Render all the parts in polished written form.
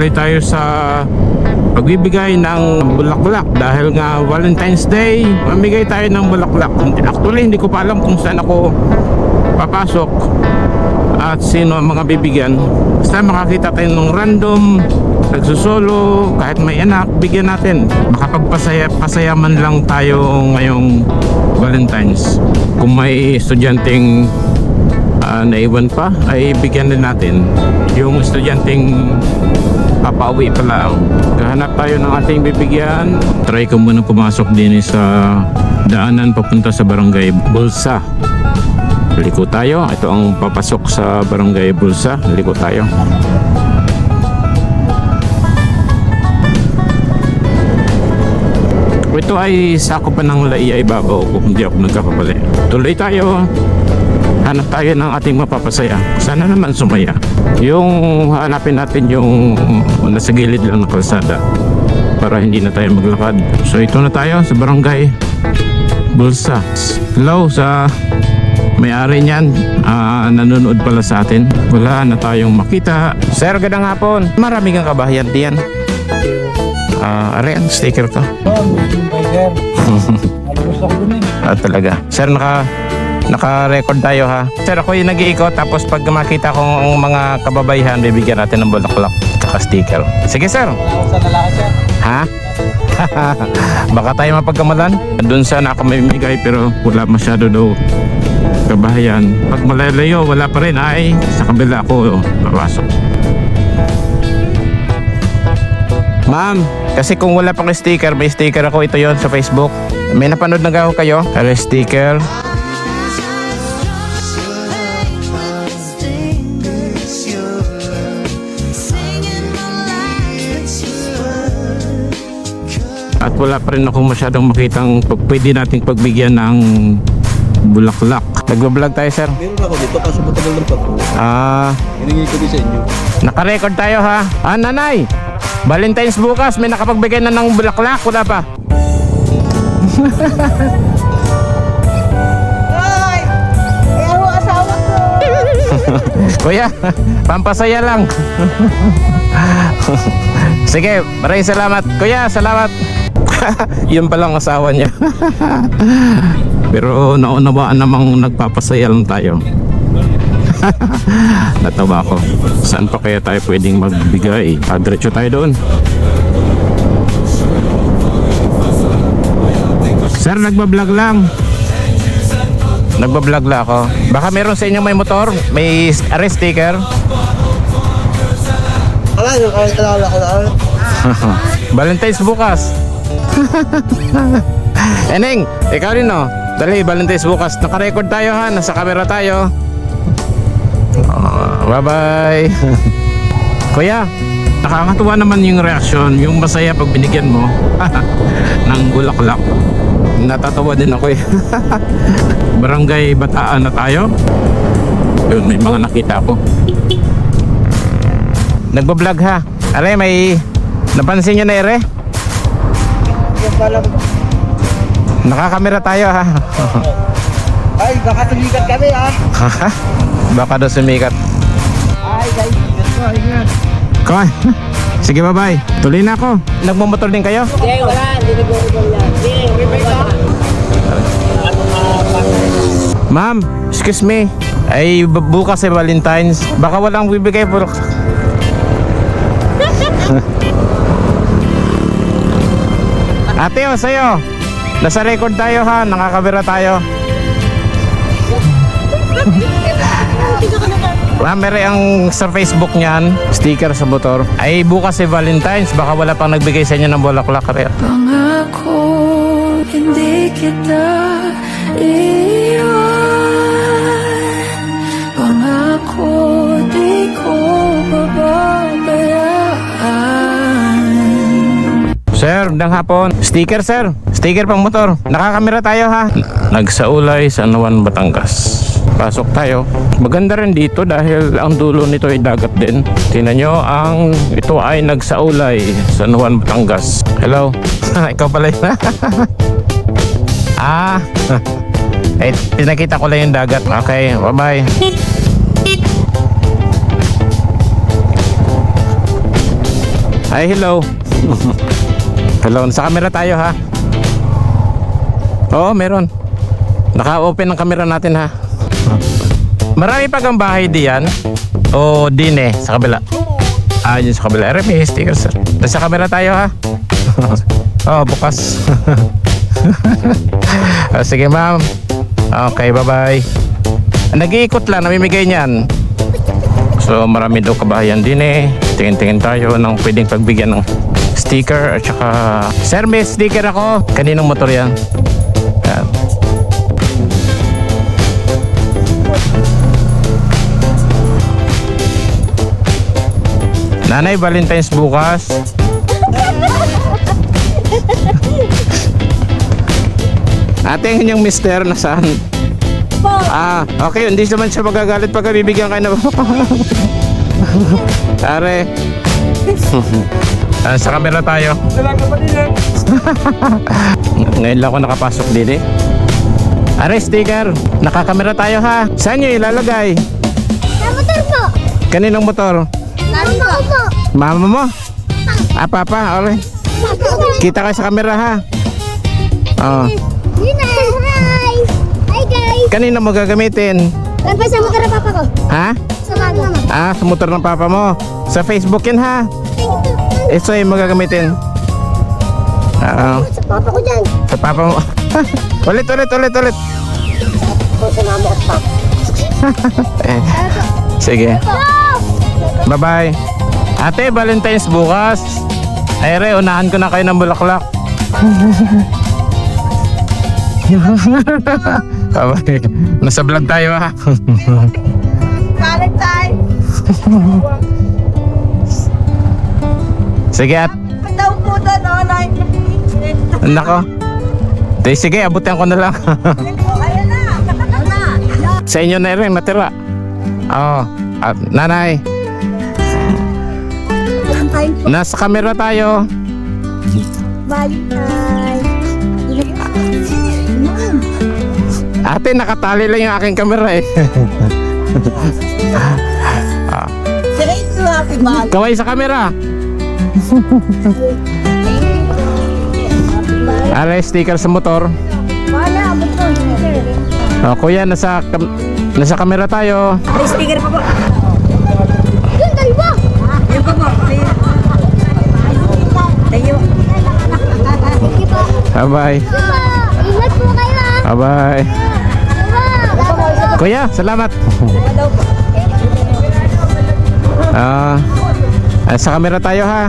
tuloy tayo sa pagbibigay ng bulaklak dahil nga Valentine's Day. Mamigay tayo ng bulaklak. Actually hindi ko pa alam kung saan ako papasok at sino ang mga bibigyan. Basta makakita tayo ng random nagsusolo, kahit may anak, bigyan natin. Makapagpasaya man lang tayo ngayong Valentine's. Kung may estudyanteng naiwan pa, ay bigyan din natin. Yung estudyanteng papauwi pa lang, kahanap tayo ng ating bibigyan. Try ko muna pumasok din sa daanan papunta sa Barangay Bulsa. Liko tayo. Ito ang papasok sa Barangay Bulsa. Liko tayo. Ito ay sakopan ng Laia Ibabaw kung hindi ako nagkakamali. Tuloy tayo. Hanap tayo ng ating mapapasaya. Sana naman sumaya. Yung hanapin natin yung nasa gilid lang ng kalsada para hindi na tayo maglakad. So ito na tayo sa Barangay Bulsa. Hello sa may-ari niyan. Nanonood pala sa atin. Wala na tayong makita. Sir, gandang hapon. Marami kang kabahayan diyan. Are ang sticker ko. Talaga. Sir, naka-record tayo ha. Sir, ako yung nag-iikot tapos pag makita kong mga kababayan, bibigyan natin ng bulaklak at sticker. Sige sir. Ha? Baka tayo mapagkamalan. Doon sana ako may bigay pero wala masyado daw kabahayan. Pag malalayo, wala pa rin ay sa kabila ako papasok. Ma'am, kasi kung wala pang sticker, may sticker ako. Ito yon sa Facebook. May napanood na ako kayo? Kaya sticker. At wala pa rin ako masyadong makitang pwede nating pagbigyan ng bulaklak. Nagbablog tayo sir? Meron ako dito kaso matagal lang pa po. Hiningi ko din sa inyo. Naka-record tayo ha. Nanay, Valentine's bukas, may nakapagbigay na ng bulaklak, wala pa? Ay! Ayaw asawa ko! Kuya, pampasaya lang. Sige, maraming salamat. Kuya, salamat. Yun palang asawa niya. Pero naunawaan namang nagpapasaya lang tayo. Natawa ko. Saan pa kaya tayo pwedeng magbigay? Diretso tayo doon. Sir, nagbablog lang. Nagbablog lang ako. Baka meron sa inyo may motor? May arrest sticker? Valentine's bukas. Eneng, ikaw rin no? Dali, Valentine's bukas. Naka-record tayo ha. Nasa camera tayo. Bye-bye. Kuya, nakakatuwa naman yung reaksyon. Yung masaya pag binigyan mo ng bulaklak. Natatawa din ako eh. Barangay Bataan na tayo. Yun, may mga nakita ko. Nagbablog ha. Are, may napansin nyo na ere? Nakakamera tayo ha. Ay, baka tumikat kami ha. Baka daw sumikat. Ay, guys, ingat. Come on. Sige, bye-bye. Tuloy na ako. Nagmamotor din kayo? Hindi, wala. Hindi nag-uubol yan. Hindi, wala. Ma'am, excuse me. Ay, bukas ay Valentine's. Baka walang bibigay po. Ate, o sa'yo. Nasa record tayo ha. Nakakabira tayo. Mere ang sa Facebook niyan, sticker sa motor. Ay bukas si Valentine's, baka wala pang nagbigay sa inyo ng bulaklak. Pangako, hindi kita iiwan. Pangako, di ko bababayaan. Sir, magandang hapon. Sticker sir, sticker pang motor. Nakakamera tayo ha. Nagsaulay sa Anawan, Batangas. Pasok tayo. Maganda rin dito dahil ang dulo nito ay dagat din. Tingnan nyo, ito ay nagsaulay sa Anawan, Batangas. Hello? Ikaw pala yun. Pinakita ko lang yung dagat. Okay, bye bye. Ay, hello. Hello, sa camera tayo ha. Oo, meron. Naka-open ang camera natin ha. Marami pa kang bahay diyan? O din sa kabila? Ah, yun sa kabila. May sticker sir. Nasa camera tayo ha. Oh, bukas. Sige ma'am. Okay, bye-bye. Nag-iikot lang, namimigay niyan. So marami daw kabahayan din Tingin-tingin tayo ng pwedeng pagbigyan ng sticker at saka sir, may sticker ako. Kaninong motor yan? Yan. Nanay, Valentine's bukas. Ate, yung mister nasaan? Ah, okay, hindi naman siya magagalit pag bibigyan kayo na. Are. Sa camera tayo. Ngayon lang ako nakapasok din Are, sticker. Nakakamera tayo ha. Saan nyo ilalagay? Sa motor po. Kaninong motor? Mami po. Mama mo? Ah, papa, okay. Kita kayo sa camera ha. Oh. Hi! Hi guys! Kanina mo gagamitin? Nagpa sa motor ng papa ko. Ha? Sa mama. Ah, sa motor ng papa mo. Sa Facebook yan ha. Ito yung magagamitin. Sa papa ko dyan. Sa papa mo. ulit. Sa mama at papa. Sige. Bye-bye. Ate, Valentine's bukas. Ayre, unahan ko na kayo ng bulaklak. Bye-bye. Nasa vlog tayo ha. Valentine. Sige at. Daw po doon, Nako. Sige, abutin ko na lang. Ayan na. Sa inyo na rin natira. Oh, at nanay. Nasa camera tayo. Valentine. Ate, nakatali lang yung aking camera Say to happy Val. Kaway sa camera. Are, sticker sa motor. Wala, abot ko. Oh, kuya, nasa camera tayo. May sticker pa po. Yun, dalawa. Yan pa po. Tayo. Sige po. Bye-bye. Ingat po kayo ha. Bye-bye. Kuya, salamat. Daw po. Sa camera tayo ha.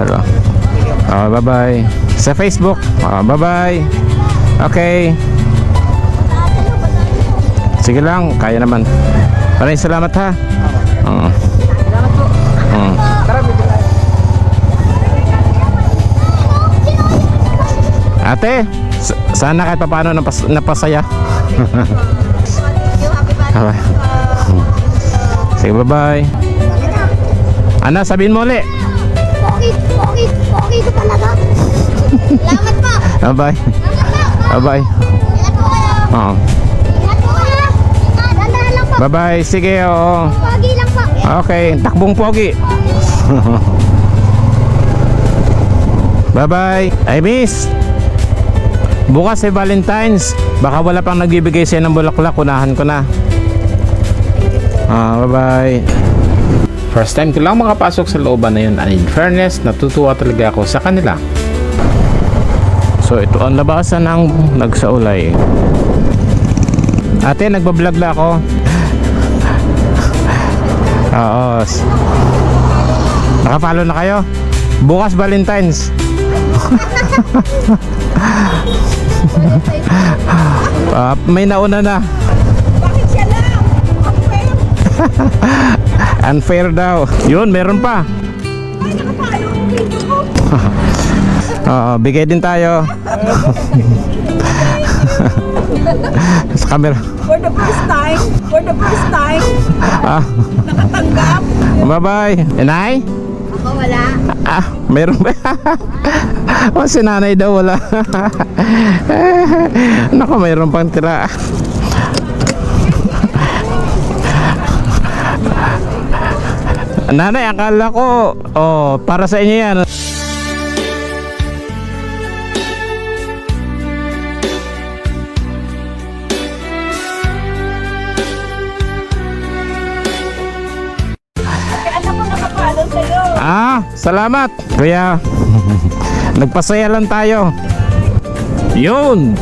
Hello. Bye-bye. Sa Facebook. Bye-bye. Okay. Sige lang, kaya naman. Maraming salamat ha. Salamat po. Ate, sana kahit paano napasaya. Bye. Sige, bye-bye. Ana, sabihin mo ulit. Okay ko talaga. Salamat po. Bye-bye. Bye-bye. Ingat po kayo. Oo. Ingat po kayo. Dandahan lang po. Bye-bye. Sige, oo. Pogi lang po. Okay, takbong pogi. Bye-bye. Ay, miss. Bukas ay Valentine's. Baka wala pang nagbibigay sa'yo ng bulaklak. Unahan ko na. Bye-bye. First time ko lang makapasok sa looban na yun. And in fairness, natutuwa talaga ako sa kanila. So ito ang labasan ng nagsaulay. Ate, nagbablog na ako. Oo. Nakapalo na kayo? Bukas Valentine's. May nauna na. Bakit siya lang? Unfair. Unfair daw. Yun, meron pa. Ay, nakapalo ang video ko. Bigay din tayo. Sa camera. For the first time. Nakatanggap. Bye-bye. Inay? Ako wala. Meron ba? Si nanay daw wala. Naku, mayroon pang tira. Nanay, akala ko, para sa inyo yan. Kaya anak ko nakapalo sa'yo. Salamat, kuya. Nagpasaya lang tayo. Yun.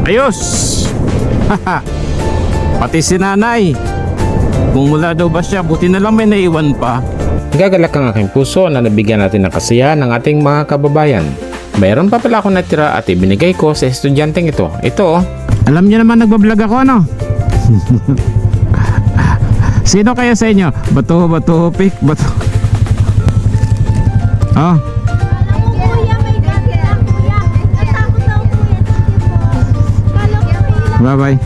Ayos. Pati si nanay. Kung wala daw ba siya, buti na lang may naiwan pa. Gagalak ang aking puso na nabigyan natin ng kasiyahan ng ating mga kababayan. Mayroon pa pala akong natira at ibinigay ko sa estudyanteng ito. Ito, Alam niyo naman nagbablog ako, no? Sino kaya sa inyo? Bato, pick, bato. Oh, Kuya, may gamit ang kuya. Natakot ako kuya. Thank you po. Kala ko bye-bye.